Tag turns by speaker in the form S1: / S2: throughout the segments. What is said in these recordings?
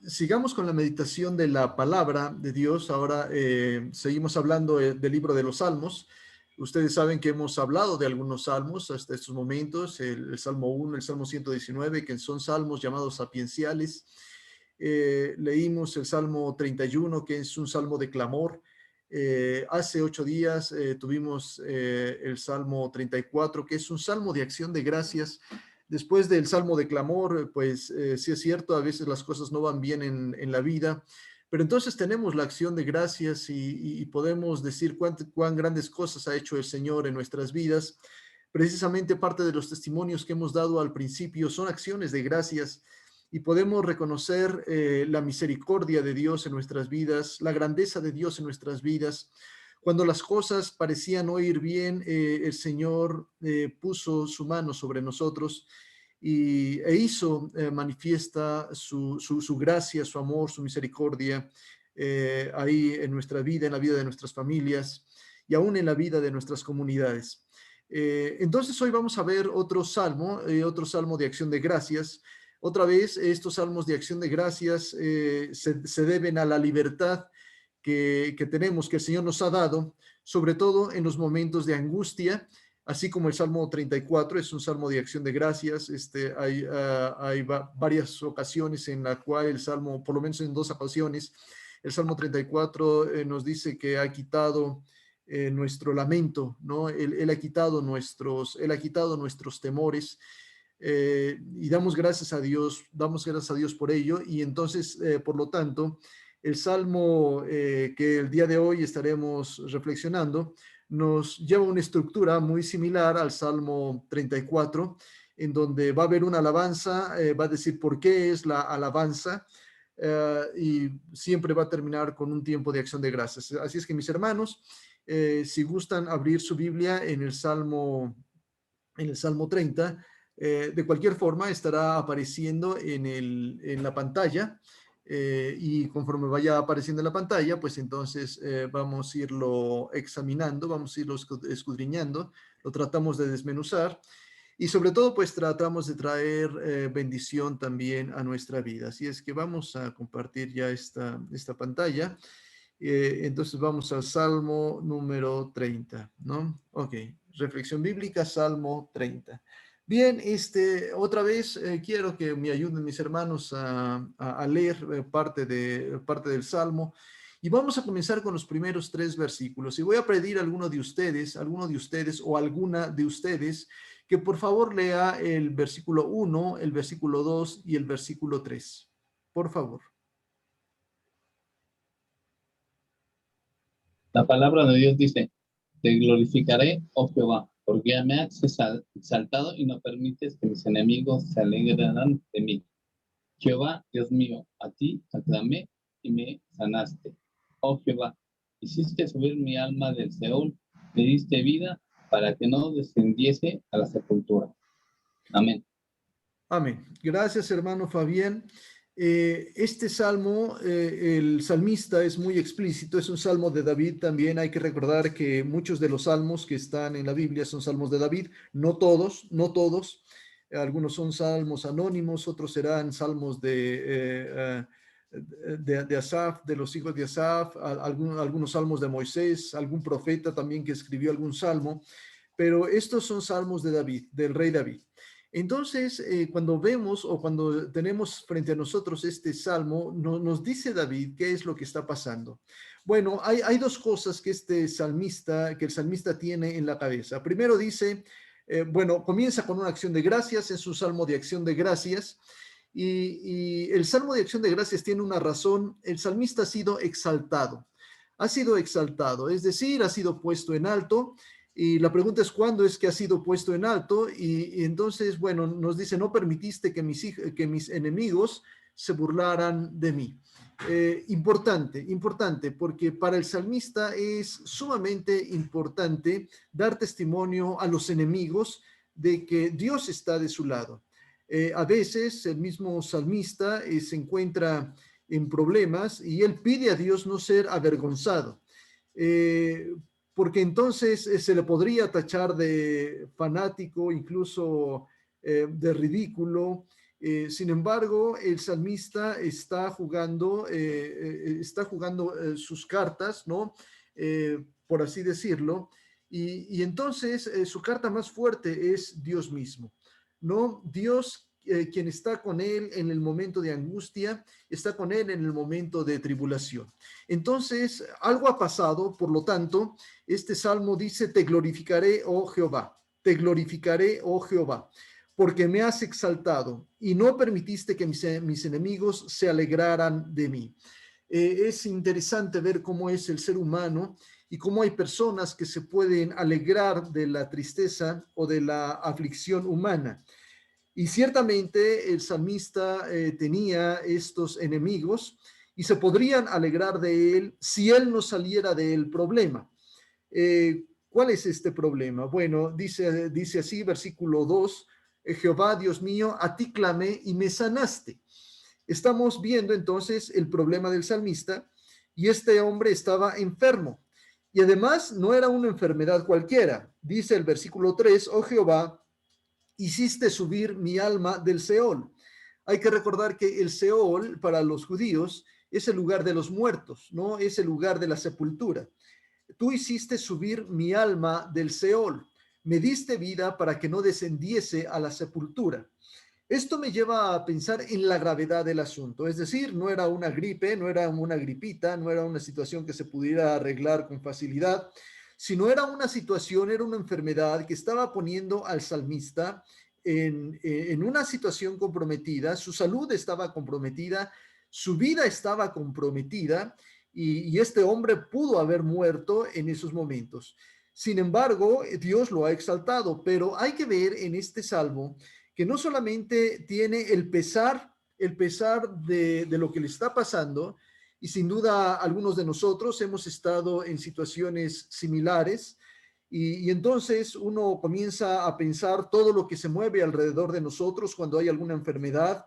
S1: Sigamos con la meditación de la palabra de Dios. Ahora seguimos hablando del libro de los Salmos. Ustedes saben que hemos hablado de algunos salmos hasta estos momentos, el Salmo 1, el Salmo 119, que son salmos llamados sapienciales. Leímos el Salmo 31, que es un salmo de clamor. Hace 8 días tuvimos el Salmo 34, que es un salmo de acción de gracias. Después del salmo de clamor, pues sí es cierto, a veces las cosas no van bien en la vida, pero entonces tenemos la acción de gracias y podemos decir cuán grandes cosas ha hecho el Señor en nuestras vidas. Precisamente parte de los testimonios que hemos dado al principio son acciones de gracias y podemos reconocer la misericordia de Dios en nuestras vidas, la grandeza de Dios en nuestras vidas. Cuando las cosas parecían no ir bien, el Señor puso su mano sobre nosotros e hizo manifiesta su gracia, su amor, su misericordia ahí en nuestra vida, en la vida de nuestras familias y aún en la vida de nuestras comunidades. Entonces hoy vamos a ver otro salmo de acción de gracias. Otra vez, estos salmos de acción de gracias se deben a la libertad que tenemos, que el Señor nos ha dado, sobre todo en los momentos de angustia, así como el Salmo 34 es un salmo de acción de gracias. Hay varias ocasiones en la cual el Salmo, por lo menos en 2 ocasiones, el Salmo 34 nos dice que ha quitado nuestro lamento, ¿no? Él ha quitado nuestros temores. Y damos gracias a Dios por ello, y entonces, por lo tanto, el salmo que el día de hoy estaremos reflexionando nos lleva una estructura muy similar al Salmo 34, en donde va a haber una alabanza, va a decir por qué es la alabanza, y siempre va a terminar con un tiempo de acción de gracias. Así es que, mis hermanos, si gustan abrir su Biblia en el Salmo 30, de cualquier forma estará apareciendo en la pantalla, y conforme vaya apareciendo en la pantalla, pues entonces vamos a irlo examinando, vamos a irlo escudriñando, lo tratamos de desmenuzar y sobre todo pues tratamos de traer bendición también a nuestra vida. Así es que vamos a compartir ya esta pantalla. Entonces vamos al Salmo número 30, ¿no? Ok, reflexión bíblica, Salmo 30. Bien, otra vez quiero que me ayuden mis hermanos a leer parte del Salmo, y vamos a comenzar con los primeros 3 versículos. Y voy a pedir a alguno de ustedes o alguna de ustedes que por favor lea el versículo 1, el versículo 2 y el versículo 3. Por favor.
S2: La palabra de Dios dice: te glorificaré, oh Jehová, porque me has exaltado y no permites que mis enemigos se alegren de mí. Jehová, Dios mío, a ti aclamé y me sanaste. Oh Jehová, hiciste subir mi alma del Seol, me diste vida para que no descendiese a la sepultura. Amén.
S1: Amén. Gracias, hermano Fabián. Este salmo, el salmista es muy explícito, es un salmo de David también. Hay que recordar que muchos de los salmos que están en la Biblia son salmos de David, no todos, no todos. Algunos son salmos anónimos, otros serán salmos de Asaf, de los hijos de Asaf, algunos salmos de Moisés, algún profeta también que escribió algún salmo, pero estos son salmos de David, del rey David. Entonces, cuando vemos o cuando tenemos frente a nosotros este salmo, nos dice David qué es lo que está pasando. Bueno, hay 2 cosas que el salmista tiene en la cabeza. Primero dice, bueno, comienza con una acción de gracias, es un salmo de acción de gracias, y el salmo de acción de gracias tiene una razón. El salmista ha sido exaltado, es decir, ha sido puesto en alto. Y la pregunta es cuándo es que ha sido puesto en alto. Y entonces, bueno, nos dice, no permitiste que mis enemigos se burlaran de mí. Importante, porque para el salmista es sumamente importante dar testimonio a los enemigos de que Dios está de su lado. A veces el mismo salmista se encuentra en problemas y él pide a Dios no ser avergonzado. Eh, Porque entonces se le podría tachar de fanático, incluso de ridículo, Sin embargo, el salmista está jugando sus cartas, ¿no? Por así decirlo. Y entonces su carta más fuerte es Dios mismo, ¿no? Dios, quien está con él en el momento de angustia, está con él en el momento de tribulación. Entonces, algo ha pasado, por lo tanto, este salmo dice, te glorificaré, oh Jehová, te glorificaré, oh Jehová, porque me has exaltado y no permitiste que mis enemigos se alegraran de mí. Es interesante ver cómo es el ser humano y cómo hay personas que se pueden alegrar de la tristeza o de la aflicción humana. Y ciertamente el salmista tenía estos enemigos y se podrían alegrar de él si él no saliera del problema. ¿Cuál es este problema? Bueno, dice así, versículo 2, Jehová, Dios mío, a ti clamé y me sanaste. Estamos viendo entonces el problema del salmista y este hombre estaba enfermo. Y además no era una enfermedad cualquiera. Dice el versículo 3, oh Jehová, hiciste subir mi alma del Seol. Hay que recordar que el Seol para los judíos es el lugar de los muertos, ¿no? Es el lugar de la sepultura. Tú hiciste subir mi alma del Seol, me diste vida para que no descendiese a la sepultura. Esto me lleva a pensar en la gravedad del asunto, es decir, no era una gripe, no era una gripita, no era una situación que se pudiera arreglar con facilidad, sino era una situación, era una enfermedad que estaba poniendo al salmista en una situación comprometida, su salud estaba comprometida, su vida estaba comprometida y este hombre pudo haber muerto en esos momentos. Sin embargo, Dios lo ha exaltado, pero hay que ver en este salmo que no solamente tiene el pesar de lo que le está pasando, y sin duda algunos de nosotros hemos estado en situaciones similares, y entonces uno comienza a pensar todo lo que se mueve alrededor de nosotros cuando hay alguna enfermedad.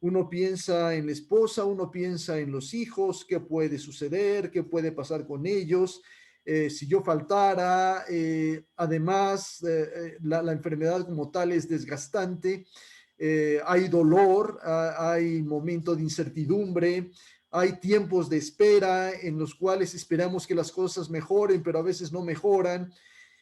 S1: Uno piensa en la esposa, uno piensa en los hijos, qué puede suceder, qué puede pasar con ellos, si yo faltara. Además, la enfermedad como tal es desgastante, hay dolor, hay momentos de incertidumbre, hay tiempos de espera en los cuales esperamos que las cosas mejoren, pero a veces no mejoran.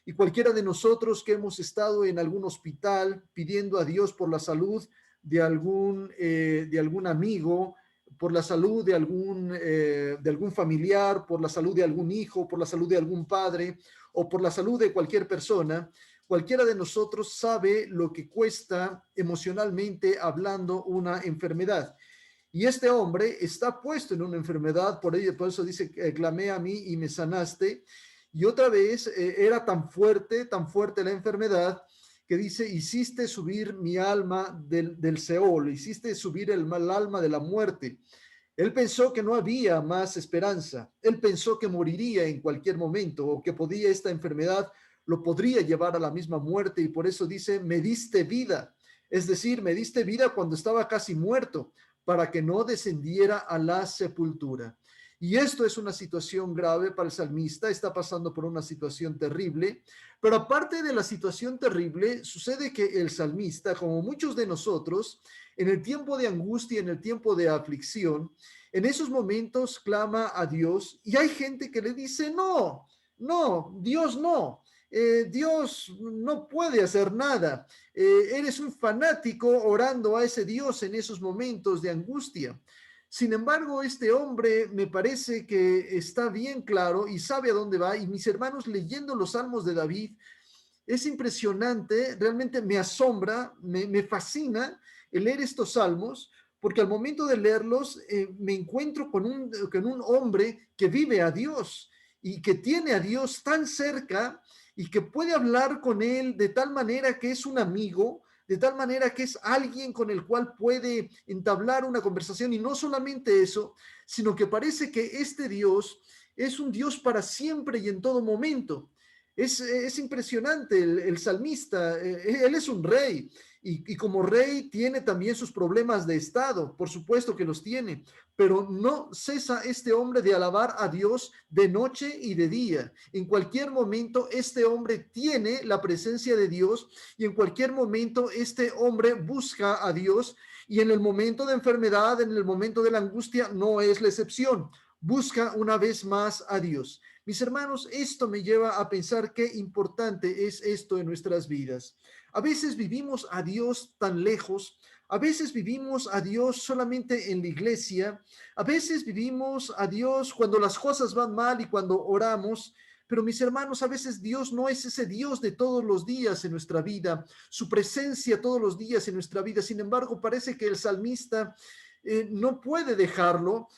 S1: Y cualquiera de nosotros que hemos estado en algún hospital pidiendo a Dios por la salud de algún amigo, por la salud de algún familiar, por la salud de algún hijo, por la salud de algún padre o por la salud de cualquier persona, cualquiera de nosotros sabe lo que cuesta emocionalmente hablando una enfermedad. Y este hombre está puesto en una enfermedad, por eso dice, clamé a mí y me sanaste. Y otra vez era tan fuerte la enfermedad que dice, hiciste subir mi alma del Seol, hiciste subir el alma de la muerte. Él pensó que no había más esperanza. Él pensó que moriría en cualquier momento o que podía esta enfermedad lo podría llevar a la misma muerte y por eso dice, me diste vida. Es decir, me diste vida cuando estaba casi muerto para que no descendiera a la sepultura. Y esto es una situación grave para el salmista, está pasando por una situación terrible, pero aparte de la situación terrible, sucede que el salmista, como muchos de nosotros, en el tiempo de angustia, en el tiempo de aflicción, en esos momentos clama a Dios y hay gente que le dice, no, no, Dios no. Dios no puede hacer nada. Eres un fanático orando a ese Dios en esos momentos de angustia. Sin embargo, este hombre me parece que está bien claro y sabe a dónde va. Y mis hermanos, leyendo los salmos de David, es impresionante, realmente me asombra, me fascina el leer estos salmos, porque al momento de leerlos me encuentro con un hombre que vive a Dios y que tiene a Dios tan cerca y que puede hablar con él de tal manera que es un amigo, de tal manera que es alguien con el cual puede entablar una conversación y no solamente eso, sino que parece que este Dios es un Dios para siempre y en todo momento. Es impresionante el salmista, él es un rey y como rey tiene también sus problemas de estado, por supuesto que los tiene, pero no cesa este hombre de alabar a Dios de noche y de día. En cualquier momento este hombre tiene la presencia de Dios y en cualquier momento este hombre busca a Dios Y en el momento de enfermedad, en el momento de la angustia, no es la excepción. Busca una vez más a Dios. Mis hermanos, esto me lleva a pensar qué importante es esto en nuestras vidas. A veces vivimos a Dios tan lejos, a veces vivimos a Dios solamente en la iglesia, a veces vivimos a Dios cuando las cosas van mal y cuando oramos, pero mis hermanos, a veces Dios no es ese Dios de todos los días en nuestra vida, su presencia todos los días en nuestra vida. Sin embargo, parece que el salmista no puede dejarlo.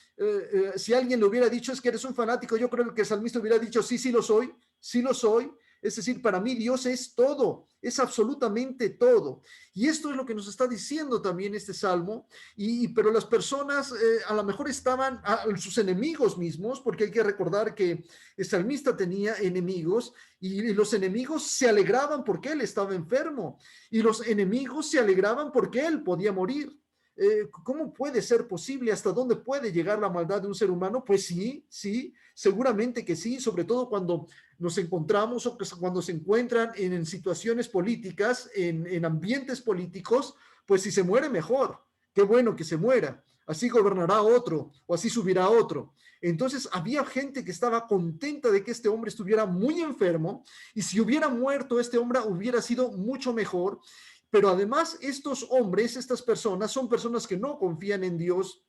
S1: Si alguien le hubiera dicho, es que eres un fanático, yo creo que el salmista hubiera dicho, sí, sí lo soy, sí lo soy. Es decir, para mí Dios es todo, es absolutamente todo. Y esto es lo que nos está diciendo también este salmo. Pero las personas a lo mejor estaban sus enemigos mismos, porque hay que recordar que el salmista tenía enemigos y los enemigos se alegraban porque él estaba enfermo y los enemigos se alegraban porque él podía morir. ¿Cómo puede ser posible? ¿Hasta dónde puede llegar la maldad de un ser humano? Pues sí, sí, seguramente que sí, sobre todo cuando nos encontramos o cuando se encuentran en situaciones políticas, en ambientes políticos, pues si se muere mejor, qué bueno que se muera, así gobernará otro o así subirá otro. Entonces había gente que estaba contenta de que este hombre estuviera muy enfermo y si hubiera muerto este hombre hubiera sido mucho mejor. Pero además estos hombres, estas personas, son personas que no confían en Dios.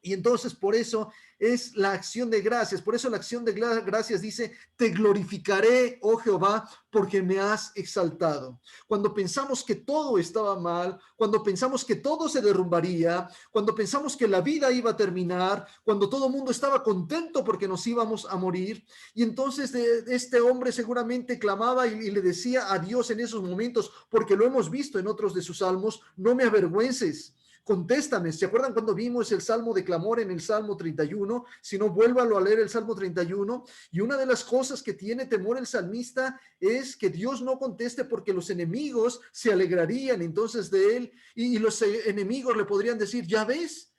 S1: Y entonces por eso es la acción de gracias. Por eso la acción de gracias dice, te glorificaré, oh Jehová, porque me has exaltado. Cuando pensamos que todo estaba mal, cuando pensamos que todo se derrumbaría, cuando pensamos que la vida iba a terminar, cuando todo el mundo estaba contento porque nos íbamos a morir. Y entonces este hombre seguramente clamaba y le decía a Dios en esos momentos, porque lo hemos visto en otros de sus salmos, no me avergüences. Contéstame. ¿Se acuerdan cuando vimos el salmo de clamor en el Salmo 31? Si no, vuélvalo a leer el Salmo 31. Y una de las cosas que tiene temor el salmista es que Dios no conteste porque los enemigos se alegrarían entonces de él y los enemigos le podrían decir, ya ves,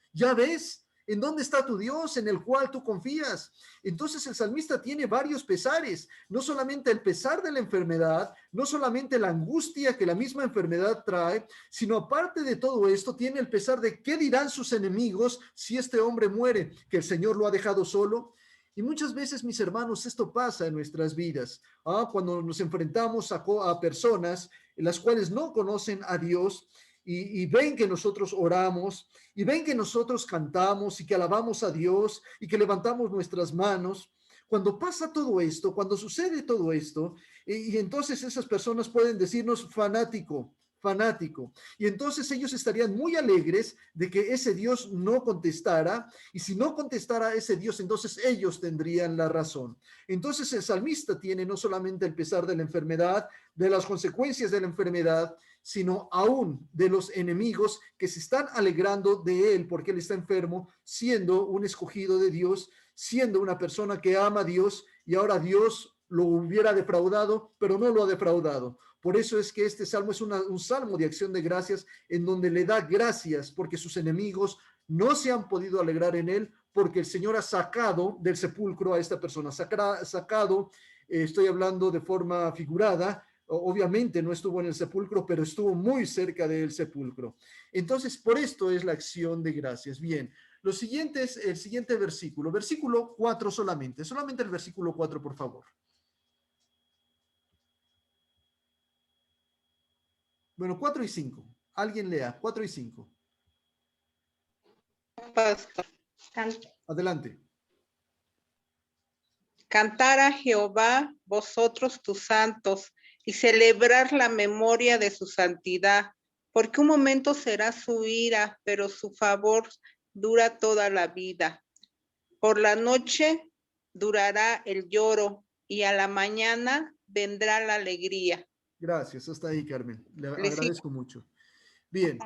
S1: ¿en dónde está tu Dios en el cual tú confías? Entonces el salmista tiene varios pesares, no solamente el pesar de la enfermedad, no solamente la angustia que la misma enfermedad trae, sino aparte de todo esto, tiene el pesar de qué dirán sus enemigos si este hombre muere, que el Señor lo ha dejado solo. Y muchas veces, mis hermanos, esto pasa en nuestras vidas. Cuando nos enfrentamos a personas en las cuales no conocen a Dios y ven que nosotros oramos y ven que nosotros cantamos y que alabamos a Dios y que levantamos nuestras manos. Cuando pasa todo esto, cuando sucede todo esto, y entonces esas personas pueden decirnos fanático, fanático. Y entonces ellos estarían muy alegres de que ese Dios no contestara, y si no contestara ese Dios, entonces ellos tendrían la razón. Entonces el salmista tiene no solamente el pesar de la enfermedad, de las consecuencias de la enfermedad, sino aún de los enemigos que se están alegrando de él porque él está enfermo, siendo un escogido de Dios, siendo una persona que ama a Dios y ahora Dios lo hubiera defraudado, pero no lo ha defraudado. Por eso es que este salmo es un salmo de acción de gracias en donde le da gracias porque sus enemigos no se han podido alegrar en él porque el Señor ha sacado del sepulcro a esta persona, sacado, estoy hablando de forma figurada, obviamente no estuvo en el sepulcro, pero estuvo muy cerca del sepulcro. Entonces, por esto es la acción de gracias. Bien, lo siguiente es el siguiente versículo, versículo 4 solamente el versículo 4, por favor. Bueno, 4 y 5. Alguien lea, 4 y 5.
S3: Pastor.
S1: Adelante.
S3: Cantar a Jehová, vosotros tus santos, y celebrar la memoria de su santidad, porque un momento será su ira, pero su favor dura toda la vida. Por la noche durará el lloro, y a la mañana vendrá la alegría.
S1: Gracias, hasta ahí, Carmen. Le agradezco
S3: Sigo.
S1: mucho. Bien.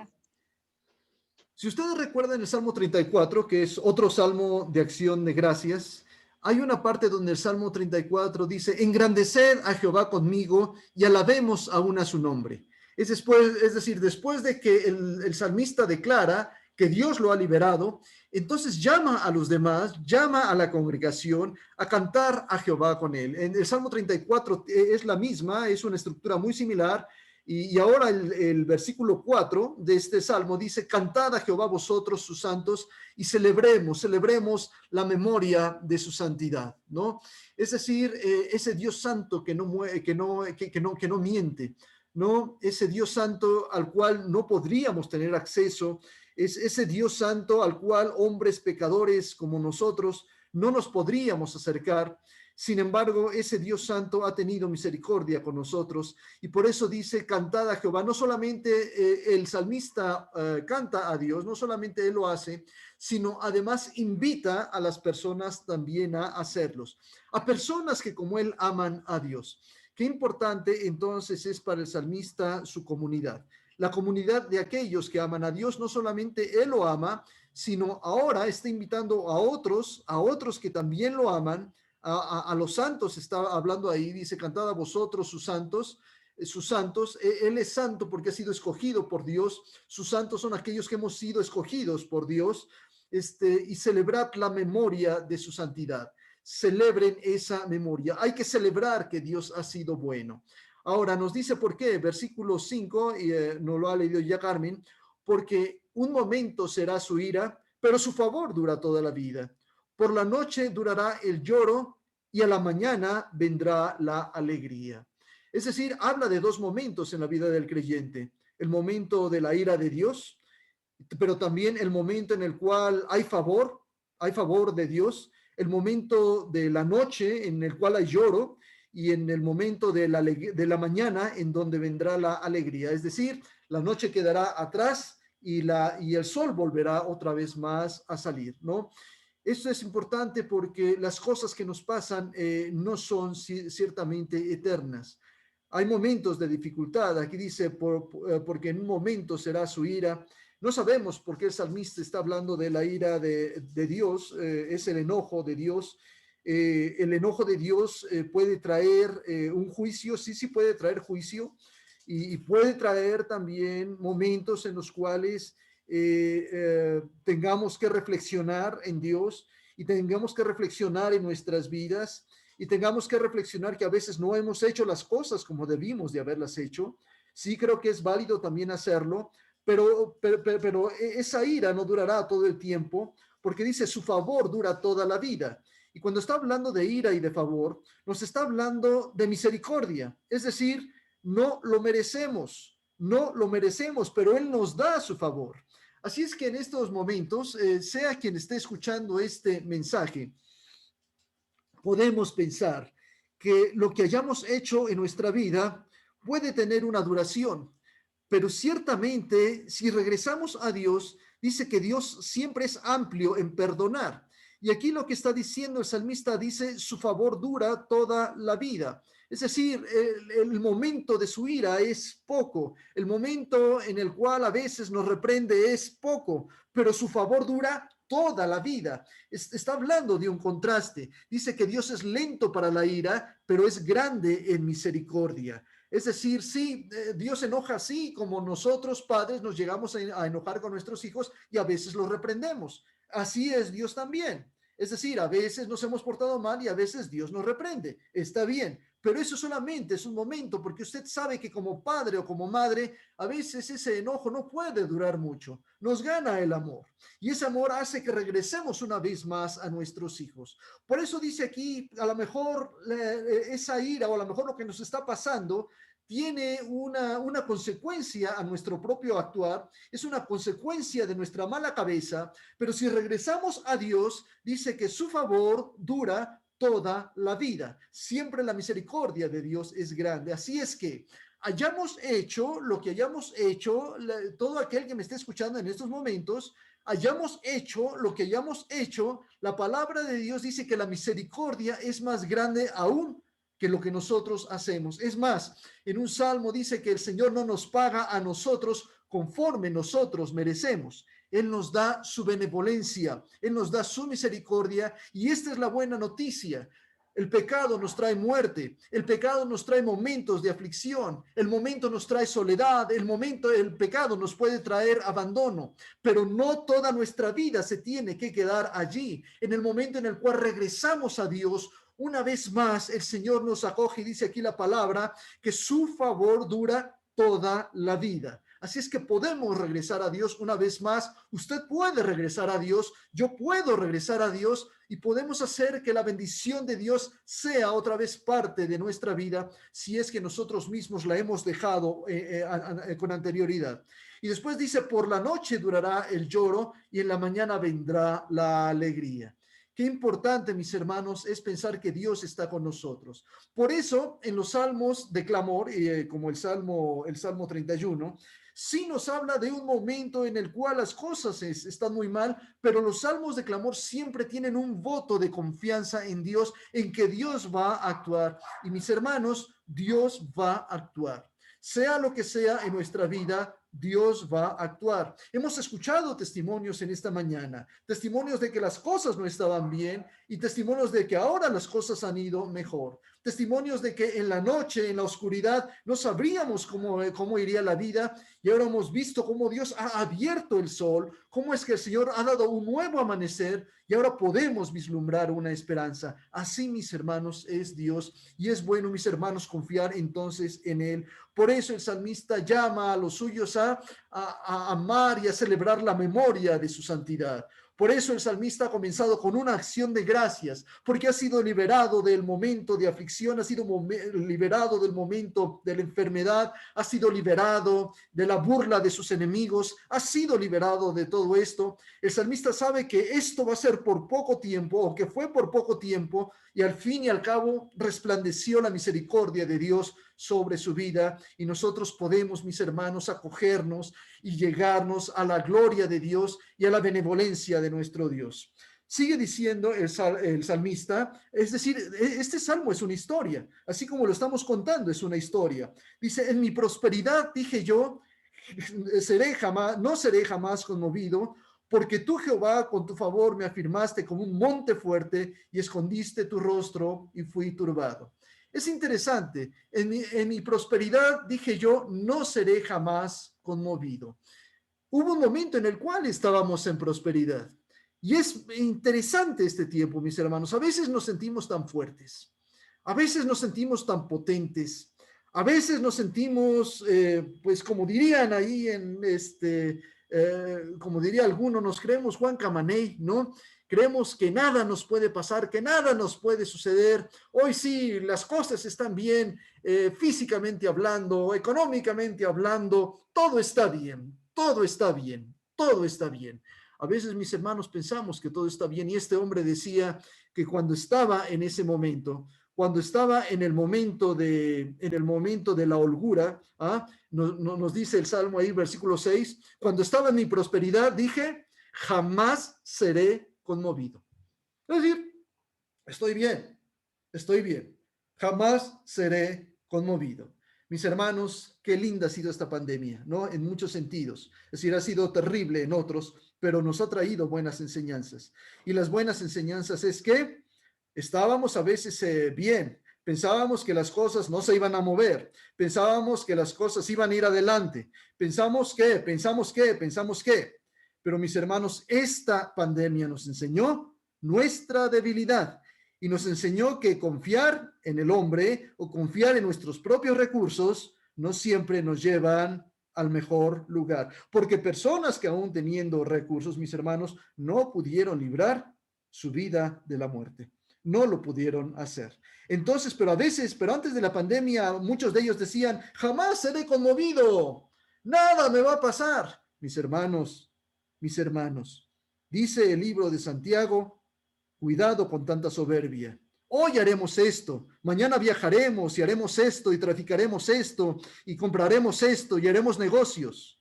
S1: Si ustedes recuerdan el Salmo 34, que es otro salmo de acción de gracias, hay una parte donde el Salmo 34 dice, engrandeced a Jehová conmigo y alabemos aún a su nombre. Es decir, después de que el salmista declara que Dios lo ha liberado, entonces llama a los demás, llama a la congregación a cantar a Jehová con él. En el Salmo 34 es la misma, es una estructura muy similar, Y ahora el versículo 4 de este salmo dice, cantad a Jehová vosotros sus santos y celebremos la memoria de su santidad, ¿no? Es decir, ese Dios santo que no miente, ¿no? Ese Dios santo al cual no podríamos tener acceso, es ese Dios santo al cual hombres pecadores como nosotros no nos podríamos acercar. Sin embargo, ese Dios santo ha tenido misericordia con nosotros y por eso dice, cantad a Jehová. No solamente el salmista canta a Dios, no solamente él lo hace, sino además invita a las personas también a hacerlos, a personas que como él aman a Dios. Qué importante entonces es para el salmista su comunidad, la comunidad de aquellos que aman a Dios. No solamente él lo ama, sino ahora está invitando a otros que también lo aman, a los santos. Está hablando ahí, dice, cantad a vosotros sus santos. Él es santo porque ha sido escogido por Dios. Sus santos son aquellos que hemos sido escogidos por Dios. Y celebrad la memoria de su santidad. Celebren esa memoria. Hay que celebrar que Dios ha sido bueno. Ahora nos dice por qué, versículo 5, nos lo ha leído ya Carmen, porque un momento será su ira, pero su favor dura toda la vida. Por la noche durará el lloro y a la mañana vendrá la alegría. Es decir, habla de dos momentos en la vida del creyente: el momento de la ira de Dios, pero también el momento en el cual hay favor de Dios, el momento de la noche en el cual hay lloro y en el momento de la mañana en donde vendrá la alegría. Es decir, la noche quedará atrás y el sol volverá otra vez más a salir, ¿no? Esto es importante porque las cosas que nos pasan no son ciertamente eternas. Hay momentos de dificultad. Aquí dice, porque en un momento será su ira. No sabemos por qué el salmista está hablando de la ira de Dios. Es el enojo de Dios. El enojo de Dios puede traer un juicio. Sí puede traer juicio. Y puede traer también momentos en los cuales tengamos que reflexionar en Dios y tengamos que reflexionar en nuestras vidas y tengamos que reflexionar que a veces no hemos hecho las cosas como debimos de haberlas hecho. Sí creo que es válido también hacerlo, pero esa ira no durará todo el tiempo, porque dice su favor dura toda la vida. Y cuando está hablando de ira y de favor, nos está hablando de misericordia, es decir, no lo merecemos, pero Él nos da su favor. Así es que en estos momentos, sea quien esté escuchando este mensaje, podemos pensar que lo que hayamos hecho en nuestra vida puede tener una duración, pero ciertamente si regresamos a Dios, dice que Dios siempre es amplio en perdonar. Y aquí lo que está diciendo el salmista dice, su favor dura toda la vida. Es decir, el momento de su ira es poco, el momento en el cual a veces nos reprende es poco, pero su favor dura toda la vida. Está hablando de un contraste. Dice que Dios es lento para la ira, pero es grande en misericordia. Es decir, sí, Dios se enoja así como nosotros padres nos llegamos a enojar con nuestros hijos y a veces los reprendemos. Así es Dios también. Es decir, a veces nos hemos portado mal y a veces Dios nos reprende. Está bien, pero eso solamente es un momento, porque usted sabe que como padre o como madre, a veces ese enojo no puede durar mucho. Nos gana el amor y ese amor hace que regresemos una vez más a nuestros hijos. Por eso dice aquí, a lo mejor esa ira o a lo mejor lo que nos está pasando tiene una consecuencia a nuestro propio actuar, es una consecuencia de nuestra mala cabeza, pero si regresamos a Dios, dice que su favor dura toda la vida. Siempre la misericordia de Dios es grande. Así es que hayamos hecho lo que hayamos hecho, todo aquel que me esté escuchando en estos momentos, hayamos hecho lo que hayamos hecho, la palabra de Dios dice que la misericordia es más grande aún que lo que nosotros hacemos. Es más, en un salmo dice que el Señor no nos paga a nosotros conforme nosotros merecemos. Él nos da su benevolencia, Él nos da su misericordia y esta es la buena noticia. El pecado nos trae muerte, el pecado nos trae momentos de aflicción, el momento nos trae soledad, el pecado nos puede traer abandono, pero no toda nuestra vida se tiene que quedar allí. En el momento en el cual regresamos a Dios, una vez más el Señor nos acoge y dice aquí la palabra que su favor dura toda la vida. Así es que podemos regresar a Dios una vez más. Usted puede regresar a Dios, yo puedo regresar a Dios y podemos hacer que la bendición de Dios sea otra vez parte de nuestra vida si es que nosotros mismos la hemos dejado con anterioridad. Y después dice, por la noche durará el lloro y en la mañana vendrá la alegría. Qué importante, mis hermanos, es pensar que Dios está con nosotros. Por eso, en los salmos de clamor, como el Salmo 31, sí nos habla de un momento en el cual las cosas están muy mal, pero los salmos de clamor siempre tienen un voto de confianza en Dios, en que Dios va a actuar. Y mis hermanos, Dios va a actuar. Sea lo que sea en nuestra vida, Dios va a actuar. Hemos escuchado testimonios en esta mañana, testimonios de que las cosas no estaban bien y testimonios de que ahora las cosas han ido mejor. Testimonios de que en la noche, en la oscuridad, no sabríamos cómo iría la vida y ahora hemos visto cómo Dios ha abierto el sol, cómo es que el Señor ha dado un nuevo amanecer y ahora podemos vislumbrar una esperanza. Así, mis hermanos, es Dios y es bueno, mis hermanos, confiar entonces en Él. Por eso el salmista llama a los suyos a amar y a celebrar la memoria de su santidad. Por eso el salmista ha comenzado con una acción de gracias, porque ha sido liberado del momento de aflicción, ha sido liberado del momento de la enfermedad, ha sido liberado de la burla de sus enemigos, ha sido liberado de todo esto. El salmista sabe que esto va a ser por poco tiempo, o que fue por poco tiempo, y al fin y al cabo resplandeció la misericordia de Dios sobre su vida, y nosotros podemos, mis hermanos, acogernos y llegarnos a la gloria de Dios y a la benevolencia de nuestro Dios. Sigue diciendo el salmista, es decir, este salmo es una historia, así como lo estamos contando, es una historia. Dice, en mi prosperidad dije yo, no seré jamás conmovido, porque tú, Jehová, con tu favor me afirmaste como un monte fuerte y escondiste tu rostro y fui turbado. Es interesante, en mi prosperidad dije yo, no seré jamás conmovido. Hubo un momento en el cual estábamos en prosperidad. Y es interesante este tiempo, mis hermanos. A veces nos sentimos tan fuertes, a veces nos sentimos tan potentes, a veces nos sentimos, pues como dirían ahí como diría alguno, nos creemos Juan Camaney, ¿no? Creemos que nada nos puede pasar, que nada nos puede suceder. Hoy sí, las cosas están bien, físicamente hablando, económicamente hablando, todo está bien, todo está bien, todo está bien. A veces, mis hermanos, pensamos que todo está bien y este hombre decía que cuando estaba en ese momento, cuando estaba en el momento de la holgura, nos dice el Salmo ahí, versículo 6, cuando estaba en mi prosperidad, dije, jamás seré conmovido. Es decir, estoy bien, jamás seré conmovido. Mis hermanos, qué linda ha sido esta pandemia, ¿no? En muchos sentidos. Es decir, ha sido terrible en otros, pero nos ha traído buenas enseñanzas. Y las buenas enseñanzas es que estábamos a veces bien, pensábamos que las cosas no se iban a mover, pensábamos que las cosas iban a ir adelante, pensamos que, pero mis hermanos, esta pandemia nos enseñó nuestra debilidad y nos enseñó que confiar en el hombre o confiar en nuestros propios recursos no siempre nos llevan al mejor lugar, porque personas que aún teniendo recursos, mis hermanos, no pudieron librar su vida de la muerte. No lo pudieron hacer. Entonces, pero antes de la pandemia, muchos de ellos decían, jamás seré conmovido, nada me va a pasar. Mis hermanos, dice el libro de Santiago, cuidado con tanta soberbia. Hoy haremos esto, mañana viajaremos y haremos esto y traficaremos esto y compraremos esto y haremos negocios.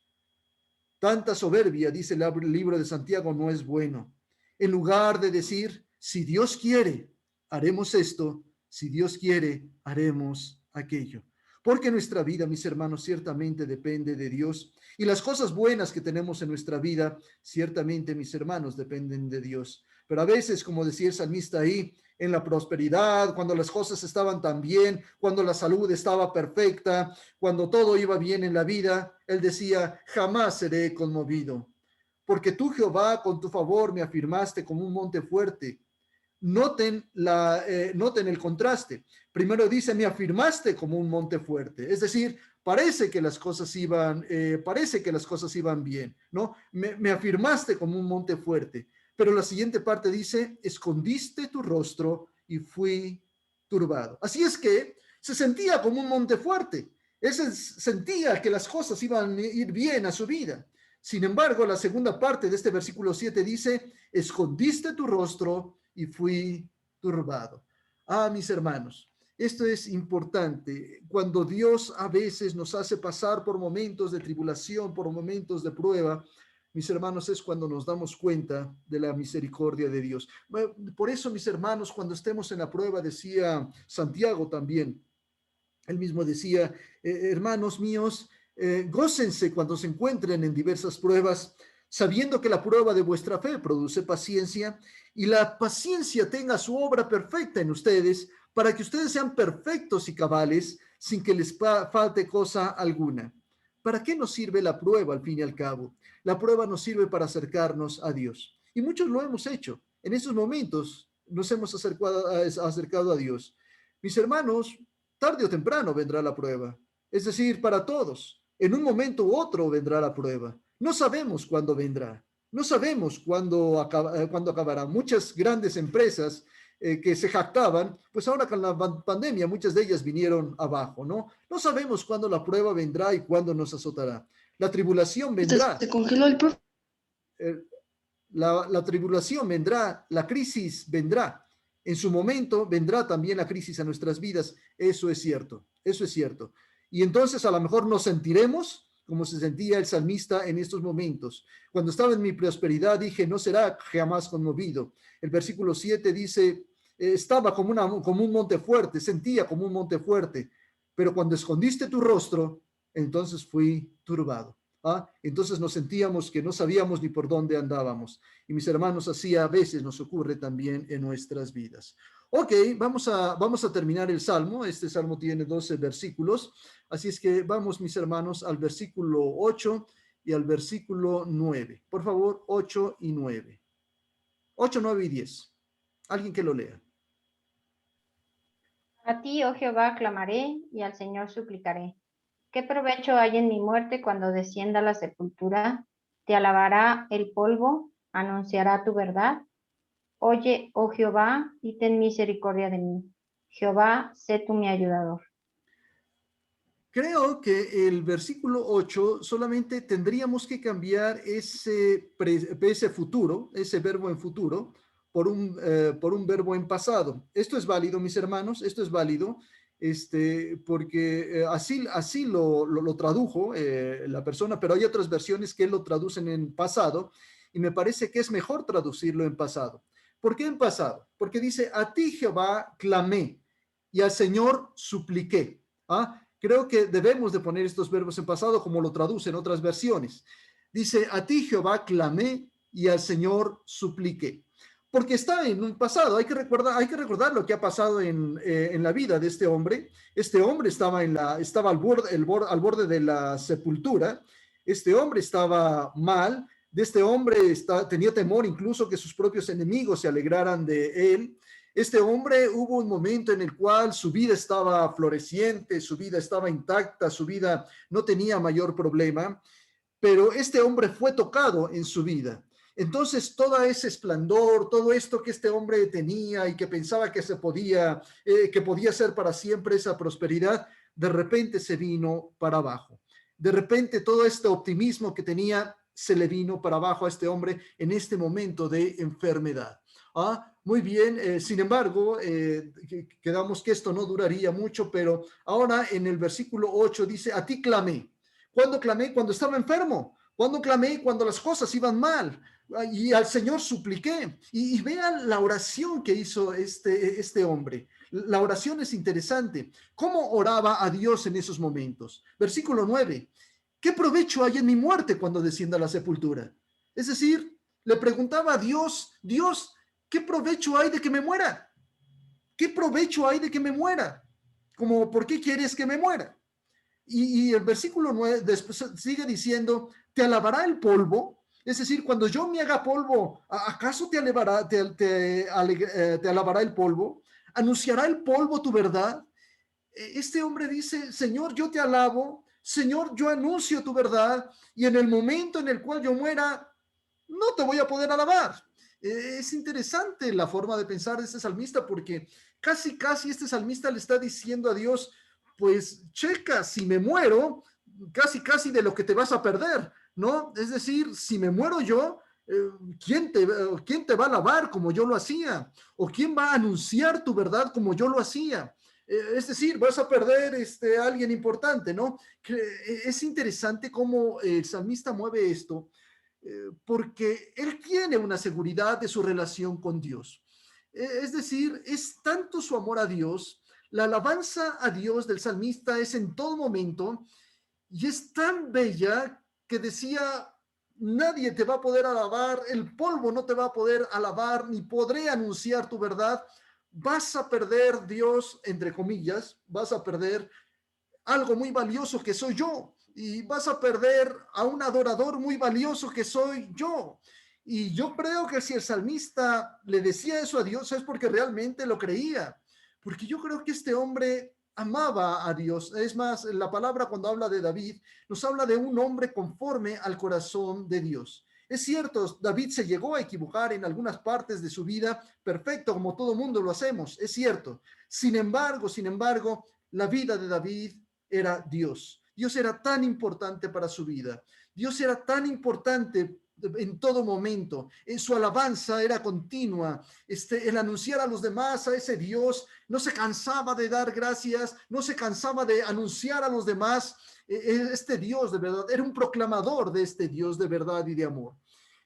S1: Tanta soberbia, dice el libro de Santiago, no es bueno. En lugar de decir, si Dios quiere, haremos esto, si Dios quiere, haremos aquello. Porque nuestra vida, mis hermanos, ciertamente depende de Dios. Y las cosas buenas que tenemos en nuestra vida, ciertamente, mis hermanos, dependen de Dios. Pero a veces, como decía el salmista ahí, en la prosperidad, cuando las cosas estaban tan bien, cuando la salud estaba perfecta, cuando todo iba bien en la vida, él decía, jamás seré conmovido. Porque tú, Jehová, con tu favor me afirmaste como un monte fuerte. Noten el contraste. Primero dice, me afirmaste como un monte fuerte. Es decir, parece que las cosas iban bien, ¿no? Me afirmaste como un monte fuerte. Pero la siguiente parte dice, escondiste tu rostro y fui turbado. Así es que se sentía como un monte fuerte. Sentía que las cosas iban a ir bien a su vida. Sin embargo, la segunda parte de este versículo 7 dice, escondiste tu rostro y fui turbado. Ah, mis hermanos, esto es importante. Cuando Dios a veces nos hace pasar por momentos de tribulación, por momentos de prueba, mis hermanos, es cuando nos damos cuenta de la misericordia de Dios. Por eso, mis hermanos, cuando estemos en la prueba, decía Santiago también, él mismo decía, hermanos míos, gócense cuando se encuentren en diversas pruebas, sabiendo que la prueba de vuestra fe produce paciencia, y la paciencia tenga su obra perfecta en ustedes, para que ustedes sean perfectos y cabales, sin que les falte cosa alguna. ¿Para qué nos sirve la prueba al fin y al cabo? La prueba nos sirve para acercarnos a Dios. Y muchos lo hemos hecho. En esos momentos nos hemos acercado a Dios. Mis hermanos, tarde o temprano vendrá la prueba. Es decir, para todos. En un momento u otro vendrá la prueba. No sabemos cuándo vendrá. No sabemos cuándo acabará. Muchas grandes empresas que se jactaban, pues ahora con la pandemia muchas de ellas vinieron abajo, ¿no? No sabemos cuándo la prueba vendrá y cuándo nos azotará. La tribulación vendrá.
S4: Se congeló el profe.
S1: Eh, la tribulación vendrá, la crisis vendrá. En su momento vendrá también la crisis a nuestras vidas. Eso es cierto, eso es cierto. Y entonces a lo mejor nos sentiremos como se sentía el salmista en estos momentos. Cuando estaba en mi prosperidad dije, no será jamás conmovido. El versículo 7 dice, estaba como un monte fuerte, sentía como un monte fuerte, pero cuando escondiste tu rostro, entonces fui turbado. ¿Ah? Entonces nos sentíamos que no sabíamos ni por dónde andábamos. Y mis hermanos, así a veces nos ocurre también en nuestras vidas. Ok, vamos a terminar el Salmo. Este Salmo tiene 12 versículos. Así es que vamos, mis hermanos, al versículo 8 y al versículo 9. Por favor, 8 y 9. 8, 9 y 10. Alguien que lo lea.
S5: A ti, oh Jehová, clamaré y al Señor suplicaré. ¿Qué provecho hay en mi muerte cuando descienda a la sepultura? ¿Te alabará el polvo? ¿Anunciará tu verdad? Oye, oh Jehová, y ten misericordia de mí. Jehová, sé tú mi ayudador.
S1: Creo que el versículo 8 solamente tendríamos que cambiar ese futuro, ese verbo en futuro, por un verbo en pasado. Esto es válido, mis hermanos, esto es válido, porque así lo tradujo la persona, pero hay otras versiones que lo traducen en pasado y me parece que es mejor traducirlo en pasado. ¿Por qué en pasado? Porque dice, a ti Jehová clamé y al Señor supliqué. ¿Ah? Creo que debemos de poner estos verbos en pasado como lo traducen otras versiones. Dice, a ti Jehová clamé y al Señor supliqué. Porque está en un pasado, hay que recordar lo que ha pasado en la vida de este hombre. Este hombre estaba al borde de la sepultura. Este hombre estaba mal. De este hombre tenía temor incluso que sus propios enemigos se alegraran de él. Este hombre hubo un momento en el cual su vida estaba floreciente, su vida estaba intacta, su vida no tenía mayor problema, pero este hombre fue tocado en su vida. Entonces, todo ese esplendor, todo esto que este hombre tenía y que pensaba que podía ser para siempre esa prosperidad, de repente se vino para abajo. De repente todo este optimismo que tenía se le vino para abajo a este hombre en este momento de enfermedad. Muy bien, sin embargo, quedamos que esto no duraría mucho, pero ahora en el versículo 8 dice, a ti clamé. ¿Cuándo clamé? Cuando estaba enfermo. ¿Cuándo clamé? Cuando las cosas iban mal. Y al Señor supliqué. Y vean la oración que hizo este hombre. La oración es interesante. ¿Cómo oraba a Dios en esos momentos? Versículo 9. ¿Qué provecho hay en mi muerte cuando descienda a la sepultura? Es decir, le preguntaba a Dios, Dios, ¿qué provecho hay de que me muera? ¿Qué provecho hay de que me muera? Como, ¿por qué quieres que me muera? Y el versículo 9 después sigue diciendo, ¿te alabará el polvo? Es decir, cuando yo me haga polvo, ¿acaso te alabará el polvo? ¿Anunciará el polvo tu verdad? Este hombre dice, Señor, yo te alabo, Señor, yo anuncio tu verdad y en el momento en el cual yo muera, no te voy a poder alabar. Es interesante la forma de pensar de este salmista porque casi este salmista le está diciendo a Dios, pues checa, si me muero, casi de lo que te vas a perder, ¿no? Es decir, si me muero yo, ¿quién te va a alabar como yo lo hacía? ¿O quién va a anunciar tu verdad como yo lo hacía? Es decir, vas a perder a alguien importante, ¿no? Es interesante cómo el salmista mueve esto porque él tiene una seguridad de su relación con Dios. Es decir, es tanto su amor a Dios, la alabanza a Dios del salmista es en todo momento y es tan bella que decía, nadie te va a poder alabar, el polvo no te va a poder alabar, ni podré anunciar tu verdad. Vas a perder, Dios, entre comillas, vas a perder algo muy valioso que soy yo y vas a perder a un adorador muy valioso que soy yo. Y yo creo que si el salmista le decía eso a Dios es porque realmente lo creía, porque yo creo que este hombre amaba a Dios. Es más, la palabra cuando habla de David nos habla de un hombre conforme al corazón de Dios. Es cierto, David se llegó a equivocar en algunas partes de su vida, perfecto, como todo mundo lo hacemos, es cierto. Sin embargo, la vida de David era Dios. Dios era tan importante para su vida. Dios era tan importante en todo momento. En su alabanza era continua. El anunciar a los demás a ese Dios, no se cansaba de dar gracias, no se cansaba de anunciar a los demás este Dios de verdad. Era un proclamador de este Dios de verdad y de amor.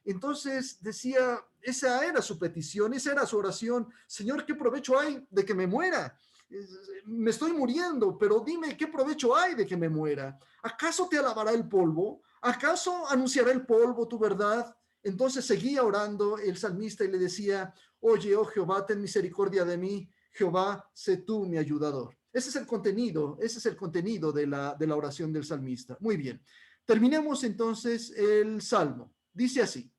S1: Entonces decía, esa era su petición, esa era su oración. Señor, ¿qué provecho hay de que me muera? Me estoy muriendo, pero dime qué provecho hay de que me muera. ¿Acaso te alabará el polvo? ¿Acaso anunciará el polvo tu verdad? Entonces seguía orando el salmista y le decía, oye, oh Jehová, ten misericordia de mí. Jehová, sé tú mi ayudador. Ese es el contenido de la oración del salmista. Muy bien. Terminemos entonces el salmo. Dice así,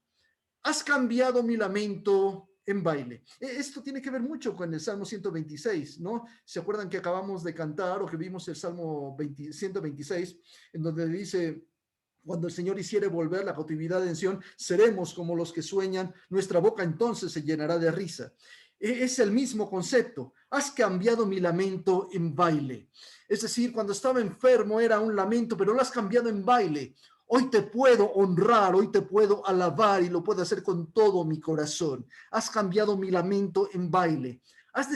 S1: has cambiado mi lamento en baile. Esto tiene que ver mucho con el Salmo 126, ¿no? ¿Se acuerdan que acabamos de cantar o que vimos el Salmo 126, en donde dice, cuando el Señor hiciere volver la cautividad en Sión, seremos como los que sueñan, nuestra boca entonces se llenará de risa. Es el mismo concepto. Has cambiado mi lamento en baile. Es decir, cuando estaba enfermo era un lamento, pero lo has cambiado en baile. Hoy te puedo honrar, hoy te puedo alabar y lo puedo hacer con todo mi corazón. Has cambiado mi lamento en baile. Has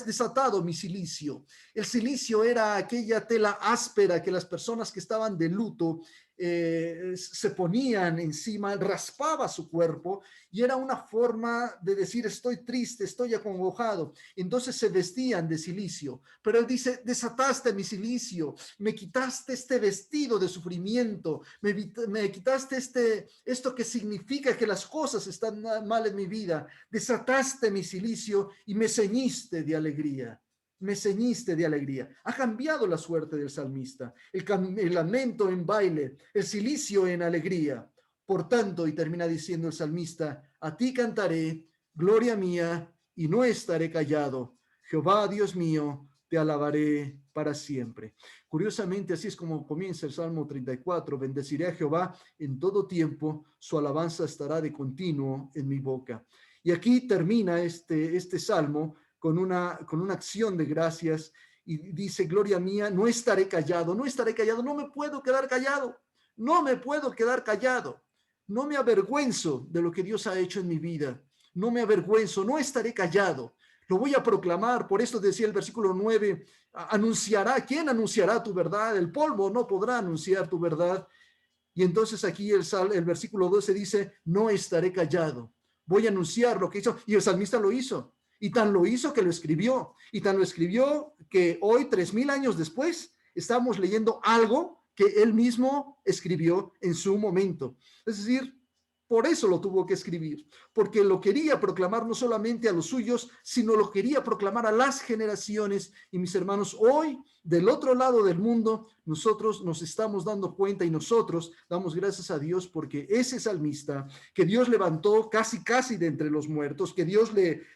S1: desatado mi cilicio. El cilicio era aquella tela áspera que las personas que estaban de luto se ponían encima, raspaba su cuerpo y era una forma de decir estoy triste, estoy acongojado. Entonces se vestían de cilicio. Pero él dice, desataste mi cilicio, me quitaste este vestido de sufrimiento, me quitaste esto que significa que las cosas están mal en mi vida, desataste mi cilicio y me ceñiste de alegría. Me ceñiste de alegría. Ha cambiado la suerte del salmista. El lamento en baile, el cilicio en alegría. Por tanto, y termina diciendo el salmista, a ti cantaré, gloria mía, y no estaré callado. Jehová, Dios mío, te alabaré para siempre. Curiosamente, así es como comienza el Salmo 34. Bendeciré a Jehová en todo tiempo, su alabanza estará de continuo en mi boca. Y aquí termina este salmo con una acción de gracias y dice, gloria mía, no estaré callado, no estaré callado, no me puedo quedar callado, no me puedo quedar callado, no me avergüenzo de lo que Dios ha hecho en mi vida, no me avergüenzo, no estaré callado, lo voy a proclamar. Por esto decía el versículo 9, ¿quién anunciará tu verdad? El polvo no podrá anunciar tu verdad. Y entonces aquí el versículo 12 dice, no estaré callado, voy a anunciar lo que hizo. Y el salmista lo hizo. Y tan lo hizo que lo escribió. Y tan lo escribió que hoy, 3000 años después, estamos leyendo algo que él mismo escribió en su momento. Es decir, por eso lo tuvo que escribir, porque lo quería proclamar no solamente a los suyos, sino lo quería proclamar a las generaciones. Y mis hermanos, hoy, del otro lado del mundo, nosotros nos estamos dando cuenta y nosotros damos gracias a Dios porque ese salmista que Dios levantó casi de entre los muertos, que Dios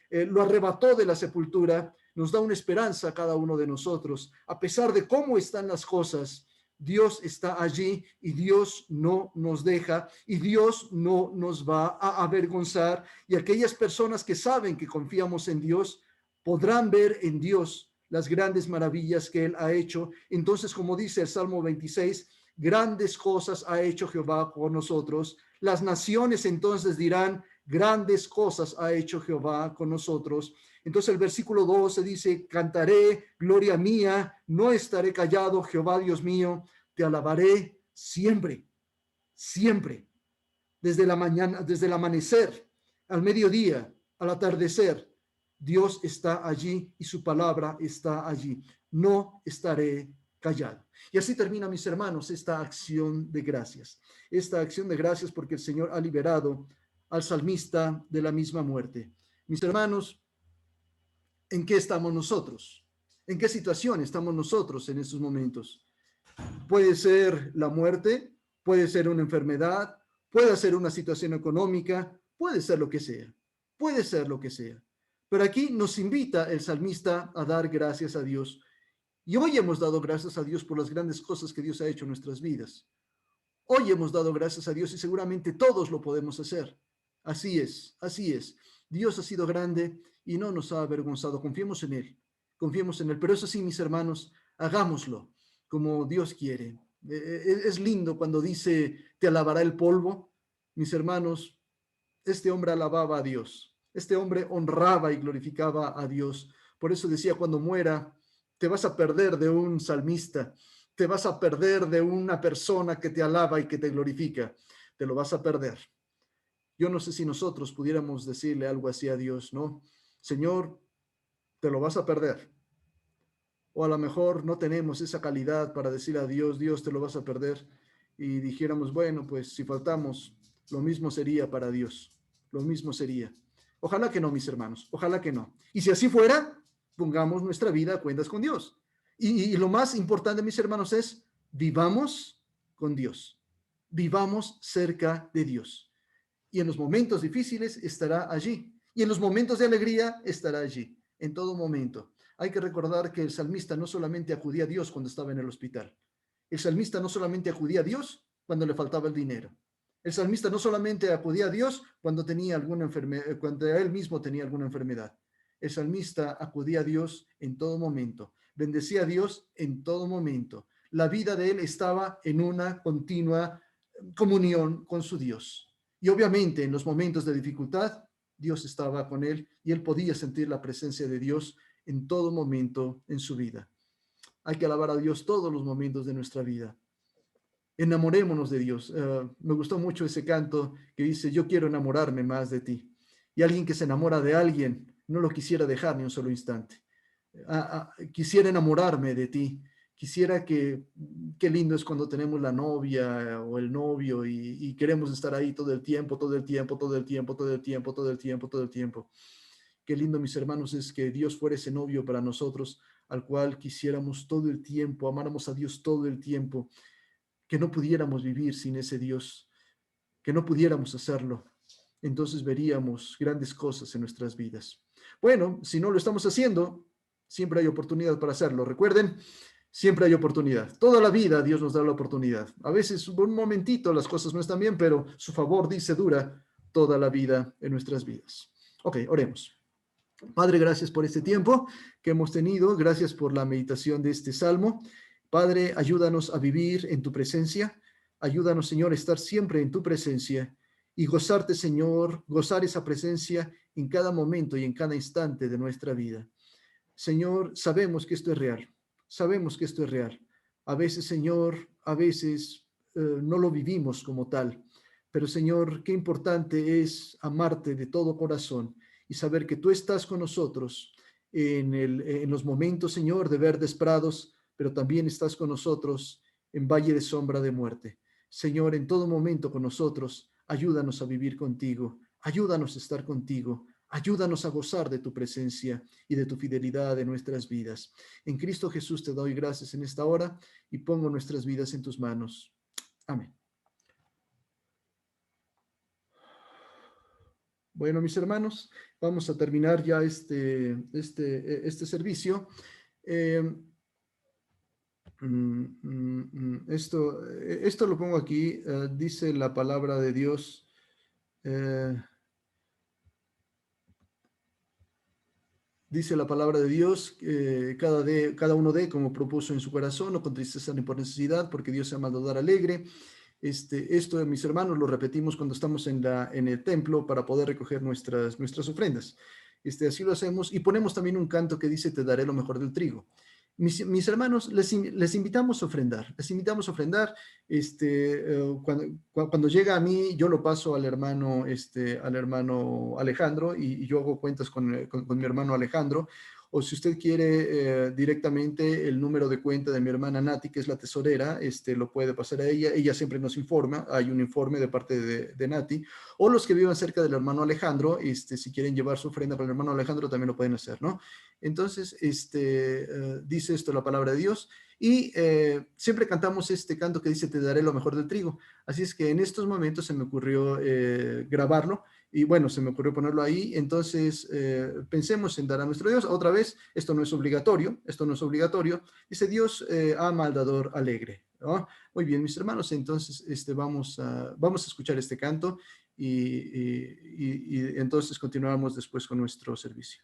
S1: lo arrebató de la sepultura, nos da una esperanza a cada uno de nosotros. A pesar de cómo están las cosas, Dios está allí y Dios no nos deja y Dios no nos va a avergonzar. Y aquellas personas que saben que confiamos en Dios podrán ver en Dios las grandes maravillas que Él ha hecho. Entonces, como dice el Salmo 26, grandes cosas ha hecho Jehová por nosotros. Las naciones entonces dirán, grandes cosas ha hecho Jehová con nosotros. Entonces el versículo 12 dice, cantaré, gloria mía, no estaré callado, Jehová Dios mío, te alabaré siempre, siempre, desde la mañana, desde el amanecer, al mediodía, al atardecer. Dios está allí y su palabra está allí. No estaré callado. Y así termina, mis hermanos, esta acción de gracias. Esta acción de gracias porque el Señor ha liberado al salmista de la misma muerte. Mis hermanos, ¿en qué estamos nosotros? ¿En qué situación estamos nosotros en estos momentos? Puede ser la muerte, puede ser una enfermedad, puede ser una situación económica, puede ser lo que sea, puede ser lo que sea. Pero aquí nos invita el salmista a dar gracias a Dios. Y hoy hemos dado gracias a Dios por las grandes cosas que Dios ha hecho en nuestras vidas. Hoy hemos dado gracias a Dios y seguramente todos lo podemos hacer. Así es, así es. Dios ha sido grande y no nos ha avergonzado. Confiemos en Él, confiemos en Él. Pero eso sí, mis hermanos, hagámoslo como Dios quiere. Es lindo cuando dice, te alabará el polvo. Mis hermanos, este hombre alababa a Dios. Este hombre honraba y glorificaba a Dios. Por eso decía, cuando muera, te vas a perder de un salmista, te vas a perder de una persona que te alaba y que te glorifica. Te lo vas a perder. Yo no sé si nosotros pudiéramos decirle algo así a Dios, ¿no? Señor, te lo vas a perder. O a lo mejor no tenemos esa calidad para decir a Dios, Dios, te lo vas a perder. Y dijéramos, bueno, pues si faltamos, lo mismo sería para Dios. Lo mismo sería. Ojalá que no, mis hermanos. Ojalá que no. Y si así fuera, pongamos nuestra vida a cuentas con Dios. Y lo más importante, mis hermanos, es vivamos con Dios. Vivamos cerca de Dios. Y en los momentos difíciles estará allí. Y en los momentos de alegría estará allí. En todo momento. Hay que recordar que el salmista no solamente acudía a Dios cuando estaba en el hospital. El salmista no solamente acudía a Dios cuando le faltaba el dinero. El salmista no solamente acudía a Dios cuando tenía alguna enfermedad, cuando él mismo tenía alguna enfermedad. El salmista acudía a Dios en todo momento. Bendecía a Dios en todo momento. La vida de él estaba en una continua comunión con su Dios. Y obviamente en los momentos de dificultad, Dios estaba con él y él podía sentir la presencia de Dios en todo momento en su vida. Hay que alabar a Dios todos los momentos de nuestra vida. Enamorémonos de Dios. Me gustó mucho ese canto que dice, yo quiero enamorarme más de ti. Y alguien que se enamora de alguien, no lo quisiera dejar ni un solo instante. Quisiera enamorarme de ti. Quisiera qué lindo es cuando tenemos la novia o el novio y queremos estar ahí todo el tiempo, todo el tiempo, todo el tiempo, todo el tiempo, todo el tiempo, todo el tiempo. Qué lindo, mis hermanos, es que Dios fuera ese novio para nosotros, al cual quisiéramos todo el tiempo, amáramos a Dios todo el tiempo, que no pudiéramos vivir sin ese Dios, que no pudiéramos hacerlo. Entonces veríamos grandes cosas en nuestras vidas. Bueno, si no lo estamos haciendo, siempre hay oportunidad para hacerlo. Recuerden, siempre hay oportunidad. Toda la vida Dios nos da la oportunidad. A veces, por un momentito, las cosas no están bien, pero su favor, dice, dura toda la vida en nuestras vidas. Ok, oremos. Padre, gracias por este tiempo que hemos tenido. Gracias por la meditación de este salmo. Padre, ayúdanos a vivir en tu presencia. Ayúdanos, Señor, a estar siempre en tu presencia y gozarte, Señor, gozar esa presencia en cada momento y en cada instante de nuestra vida. Señor, sabemos que esto es real. Sabemos que esto es real. A veces, Señor, a veces no lo vivimos como tal. Pero, Señor, qué importante es amarte de todo corazón y saber que tú estás con nosotros en los momentos, Señor, de verdes prados, pero también estás con nosotros en valle de sombra de muerte. Señor, en todo momento con nosotros, ayúdanos a vivir contigo, ayúdanos a estar contigo, ayúdanos a gozar de tu presencia y de tu fidelidad en nuestras vidas. En Cristo Jesús te doy gracias en esta hora y pongo nuestras vidas en tus manos. Amén. Bueno, mis hermanos, vamos a terminar ya este servicio. Esto lo pongo aquí, dice la palabra de Dios. Dice la palabra de Dios, cada uno dé como propuso en su corazón, no con tristeza ni por necesidad, porque Dios se ama al dar alegre. Esto, mis hermanos, lo repetimos cuando estamos en el templo para poder recoger nuestras ofrendas. Así lo hacemos y ponemos también un canto que dice, te daré lo mejor del trigo. Mis hermanos, les invitamos a ofrendar, les invitamos a ofrendar. Cuando llega a mí, yo lo paso al hermano Alejandro y yo hago cuentas con mi hermano Alejandro. O si usted quiere directamente el número de cuenta de mi hermana Nati, que es la tesorera, lo puede pasar a ella. Ella siempre nos informa, hay un informe de parte de Nati. O los que vivan cerca del hermano Alejandro, si quieren llevar su ofrenda para el hermano Alejandro, también lo pueden hacer, ¿no? Entonces, dice esto la palabra de Dios. Y siempre cantamos este canto que dice, te daré lo mejor del trigo. Así es que en estos momentos se me ocurrió grabarlo. Y bueno, se me ocurrió ponerlo ahí. Entonces, pensemos en dar a nuestro Dios. Otra vez, esto no es obligatorio. Esto no es obligatorio. Dice, Dios ama al dador alegre, ¿no? Muy bien, mis hermanos. Entonces, vamos a escuchar este canto y entonces continuamos después con nuestro servicio.